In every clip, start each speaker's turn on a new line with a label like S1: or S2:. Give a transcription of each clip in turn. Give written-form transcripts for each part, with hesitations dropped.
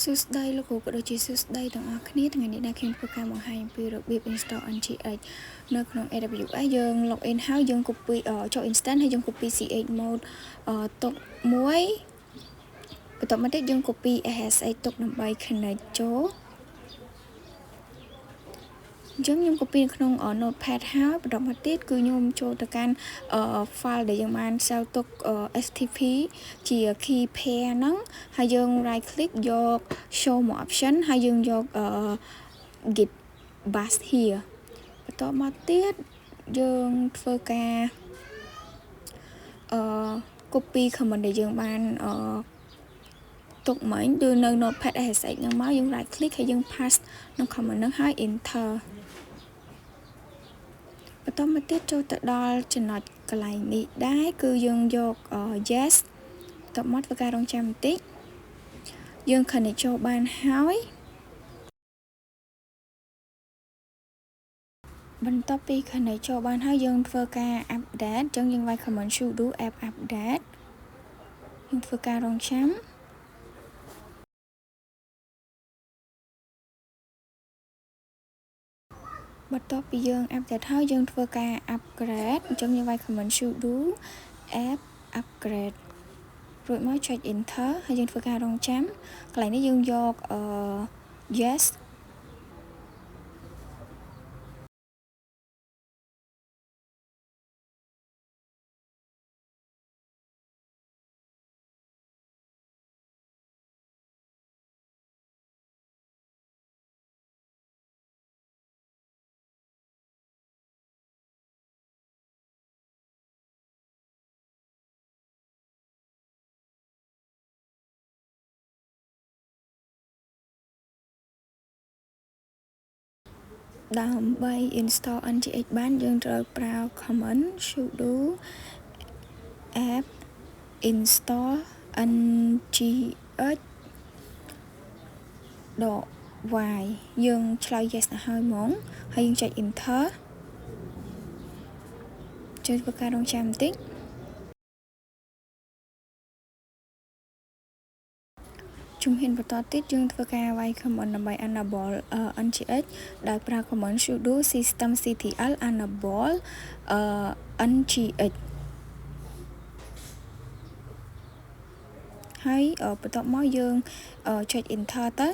S1: សួស្តីលោកគ្រូក៏ដូចជាសួស្តីទាំងអស់គ្នាថ្ងៃនេះដែលខ្ញុំធ្វើការបង្ហាញពីរបៀប install NGX នៅក្នុង AWS យើង login ហើយយើង copy ចូល instance ហើយយើង copy CH mode ទុកមួយបន្ទាប់មកទៀតយើង copy SSH ទុកដើម្បី connect ចូលខ្ញុំ copy ក្នុង notepad ហើយបន្ទាប់មកទៀតគឺខ្ញុំចូលទៅកាន់ file ដែលយើងបាន save ទុក stp ជា key pair ហ្នឹងហើយយើង right click យក show more option ហើយយើងយក git bash here បន្ទាប់មកទៀតយើងធ្វើការ copy command ដែលយើងបាន ទុកមិញគឺនៅ notepad SSH ហ្នឹងមកយើង right click ហើយយើង paste ក្នុង command ហ្នឹងហើយ enter បន្ទាប់មកទៀតចូលទៅដល់ចំណុចកន្លែងនេះដែរគឺយើងយក yes បន្ទាប់មកធ្វើការរងចាំបន្តិចយើង connect ចូលបានហើយបន្ទាប់ពី connect ចូលបានហើយយើងធ្វើការ update អញ្ចឹងយើងវាយ command sudo app update យើងធ្វើការរងចាំបន្ទាប់ពីយើង update ហើយយើងធ្វើការ upgrade អញ្ចឹងយើងវាយ command sudo app upgrade រួចមកចុច enter ហើយយើងធ្វើការរងចាំកន្លែងនេះយើងយក yes ដើម្បី install NGX បានយើងត្រូវប្រើ command sudo app install NGX .y យើងឆ្លើយ yes ទៅហើយហ្មងហើយយើងចុច enter ជួយធ្វើការរងចាំបន្តិចជំហានបន្តទៀតយើងធ្វើការវាយ command ដើម្បី enable NGX ដោយប្រើ command sudo systemctl enable NGX ហើយបន្ទាប់មកយើងចុច enter ទៅ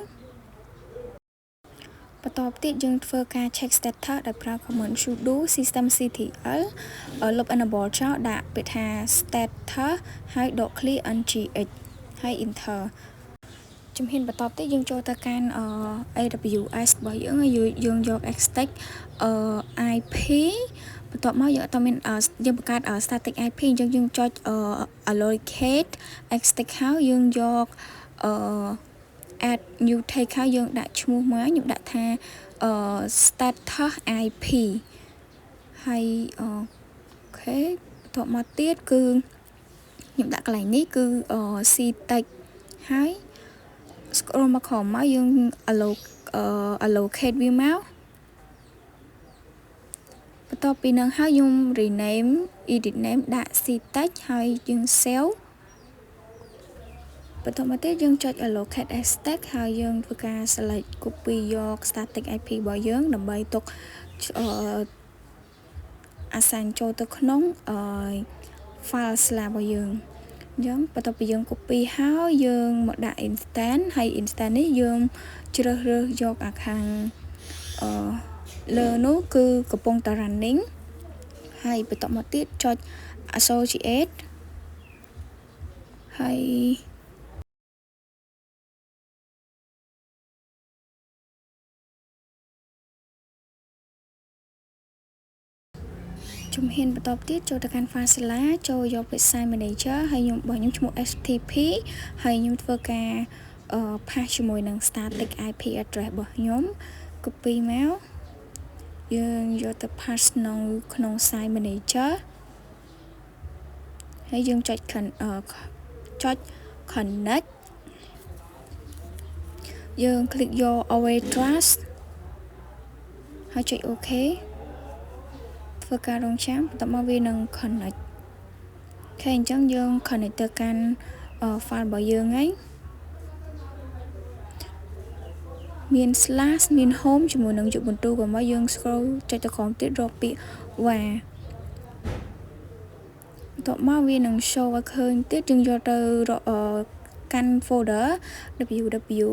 S1: បន្ទាប់ទៀតយើងធ្វើការ check status ដោយប្រើ command sudo systemctl លុប enable ចោលដាក់ពាក្យថា status ហើយដក clear NGX ហើយ enter ជំហានបន្ទាប់ទៀតយើងចូលទៅកាន់ AWS របស់យើងហើយយើងយក extract IP បន្ទាប់មកយើងអត់មានយើងបង្កើត static IP អញ្ចឹងយើងចុច allocate extract ហើយយើងយក add new take ហើយយើងដាក់ឈ្មោះមកខ្ញុំដាក់ថា status IP ហើយអូខេបន្ទាប់មកទៀតគឺខ្ញុំដាក់កន្លែងនេះគឺ ctext ហើយ scroll មកក្រោមមកយើង allocate វាមកបន្ទាប់ពីនឹងហើយខ្ញុំ rename edit name ដាក់ ctext ហើយយើង save បន្ទាប់មកទៀតយើងចុច allocate extract ហើយយើងធ្វើការ select copy យក static IP របស់យើងដើម្បីទុកassign ចូលទៅក្នុង file slash របស់យើងអញ្ចឹងបន្ទាប់ពីយើង copy ហើយយើងមកដាក់ instance ហើយ instance នេះយើងជ្រើសរើសយកអាខាងលើនោះគឺកំពុងតែ running ហើយបន្ទាប់មកទៀតចុច associate ហើយជំហានបន្តទៀតចូលទៅកាន់ file ចូលយក website manager ហើយរបស់ខ្ញុំឈ្មោះ FTP ហើយខ្ញុំធ្វើការ pass ជាមួយនឹង static IP address របស់ខ្ញុំ copy មកយើងយកទៅ pass ក្នុង site manager ហើយយើងចុច connect យើង click យក away trust ហើយចុច OK ធ្វើការរងចាំបន្ទាប់មកវានឹង connect អូខេអញ្ចឹងយើង connect ទៅកាន់ file របស់យើងហើយ មាន slash មាន home ជាមួយនឹងយុបន្ទូក៏មកយើង scroll ចុចទៅក្រោមទៀតរកពាក្យ var បន្ទាប់មកវានឹង show ឲ្យឃើញទៀតយើងយកទៅកាន់ folder www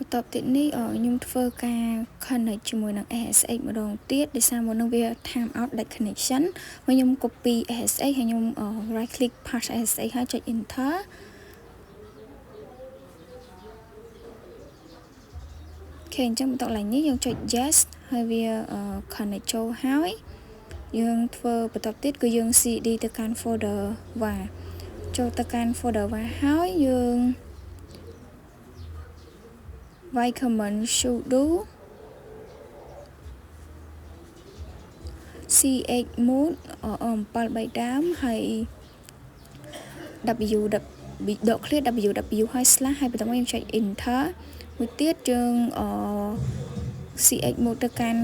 S1: បន្ទាប់ទៀតនេះខ្ញុំធ្វើការ connect ជាមួយនឹង SSH ម្ដងទៀតដោយសារមុននឹងវា time out ដាច់ connection ហើយខ្ញុំ copy SSH ហើយខ្ញុំ right click paste SSH ហើយចុច enter អូខេអញ្ចឹងបន្ទាប់ឡើងនេះយើងចុច yes ហើយវា connect ចូលហើយយើងធ្វើបន្ទាប់ទៀតគឺយើង cd ទៅកាន់ folder var ចូលទៅកាន់ folder var ហើយយើង y command sudo chmod 7 ដើមហើយ clear www ហើយ slash ហើយបន្ទាប់មកយើងចុច enter មួយទៀតយើង chmod ទៅកាន់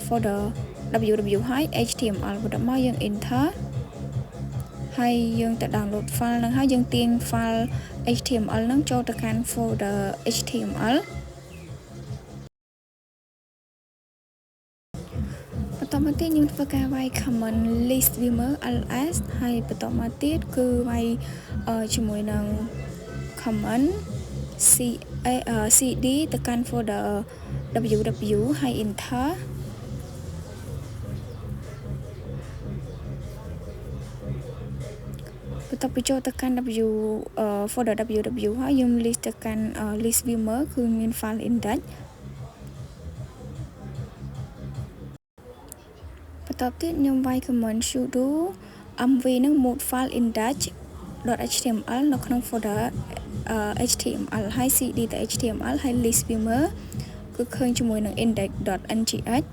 S1: folder www ហើយ html បន្ទាប់មកយើង enter ហើយយើងទៅ download file ហ្នឹងហើយយើងទាញ file html ហ្នឹងចូលទៅកាន់ folder html បន្តមកទៀតខ្ញុំធ្វើការវាយ command list viewer ls ហើយបន្តមកទៀតគឺវាយជាមួយនឹង command cd ទៅកាន់ folder www ហើយ enter បន្ទាប់ពីចូលទៅកាន់ folder www ហើយយើង list ទៅកាន់ list viewer គឺមាន file index បន្ទាប់ទៀតខ្ញុំវាយ command sudo mv នឹង mode file index.html នៅក្នុង folder html ហើយ cd ទៅ html ហើយ list viewer គឺឃើញជាមួយនឹង index.ngx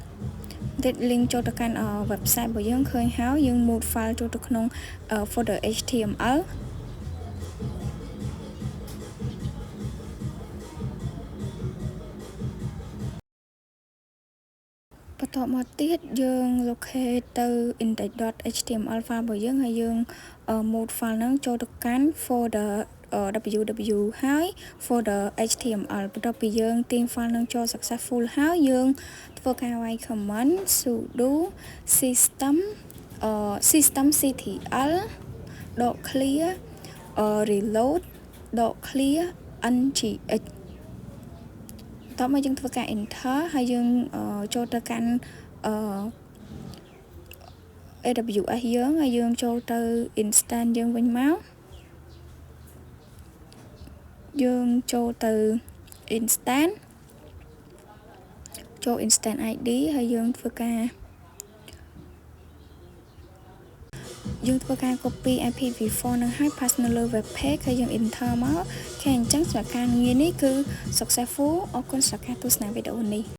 S1: ទៀត link ចូលទៅកាន់ website របស់យើងឃើញហើយយើង move file ចូលទៅក្នុង folder html បន្ទាប់មកទៀតយើង locate ទៅ index.html file របស់យើងហើយយើង move file ហ្នឹងចូលទៅកាន់ folder www ហើយ folder html បន្ទាប់ពីយើងទាញ file ហ្នឹងចូល successful ហើយយើងធ្វើការវាយ command sudo systemctl .clear reload .clear ngx តោះមកយើងធ្វើការ enter ហើយយើងចូលទៅកាន់ AWS យើងហើយយើងចូលទៅ instance យើងវិញមកយើងចូលទៅ instance ចូល instance ID ហើយយើងធ្វើការ copy IPv4 នឹងឲ្យ pass នៅលើ web page ហើយយើង enter មក អូខេអញ្ចឹងសម្រាប់ការងារនេះគឺ successful អរគុណសម្រាប់ការទស្សនាវីដេអូនេះ